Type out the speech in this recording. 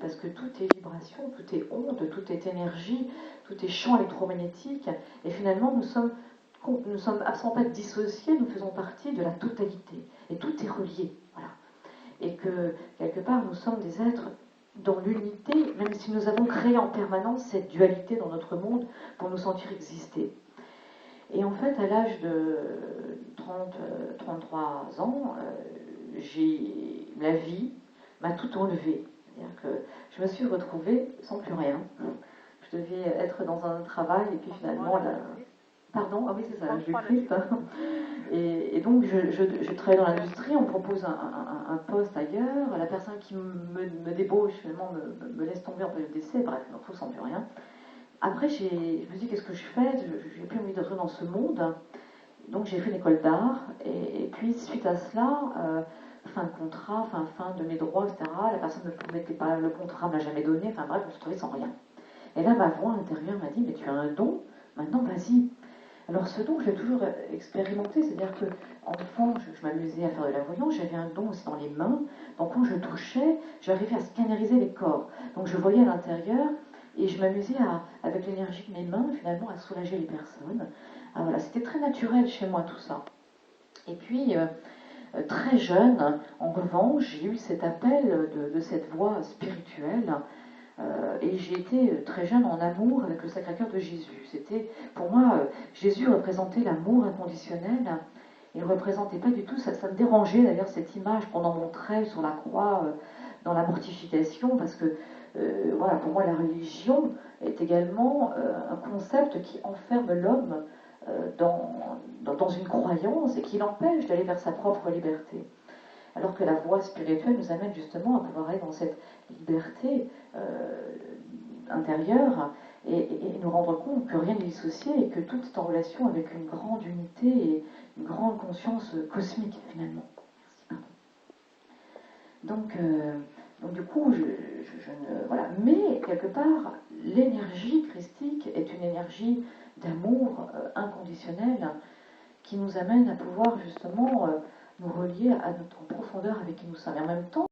parce que tout est vibration, tout est onde, tout est énergie, tout est champ électromagnétique, et finalement nous sommes absolument pas dissociés, nous faisons partie de la totalité, et tout est relié, voilà. Et que, quelque part, nous sommes des êtres dans l'unité, même si nous avons créé en permanence cette dualité dans notre monde pour nous sentir exister. Et en fait, à l'âge de 33 ans, la vie m'a tout enlevé. C'est-à-dire que je me suis retrouvée sans plus rien. Je devais être dans un travail et puis finalement... Pardon, ah oui c'est ça, je décrypte. Et donc je travaille dans l'industrie, on me propose un poste ailleurs, la personne qui me débauche finalement me laisse tomber en période d'essai, bref, je me retrouve sans plus rien. Après je me dis qu'est-ce que je fais, j'ai plus envie d'être dans ce monde, donc j'ai fait une école d'art, et puis suite à cela, fin de contrat, fin de mes droits, etc., la personne ne me promettait pas, le contrat ne m'a jamais donné, enfin bref, je me suis retrouvée sans rien. Et là ma voix intérieure m'a dit, mais tu as un don, maintenant vas-y. Alors ce don, je l'ai toujours expérimenté, c'est-à-dire que enfant, je m'amusais à faire de la voyance, j'avais un don aussi dans les mains, donc quand je touchais, j'arrivais à scanneriser les corps. Donc je voyais à l'intérieur, et je m'amusais avec l'énergie de mes mains, finalement, à soulager les personnes. Alors voilà, c'était très naturel chez moi tout ça. Et puis, très jeune, en revanche, j'ai eu cet appel de cette voix spirituelle, et j'ai été très jeune en amour avec le Sacré-Cœur de Jésus. C'était, pour moi, Jésus représentait l'amour inconditionnel. Il ne représentait pas du tout, ça me dérangeait d'ailleurs cette image qu'on en montrait sur la croix, dans la mortification, parce que, voilà, pour moi la religion est également un concept qui enferme l'homme dans une croyance et qui l'empêche d'aller vers sa propre liberté. Alors que la voie spirituelle nous amène justement à pouvoir aller dans cette liberté intérieure et nous rendre compte que rien n'est dissocié et que tout est en relation avec une grande unité et une grande conscience cosmique finalement. Merci, donc du coup, voilà. Mais quelque part, l'énergie christique est une énergie d'amour inconditionnel qui nous amène à pouvoir justement nous relier à notre profondeur avec qui nous sommes. Et en même temps,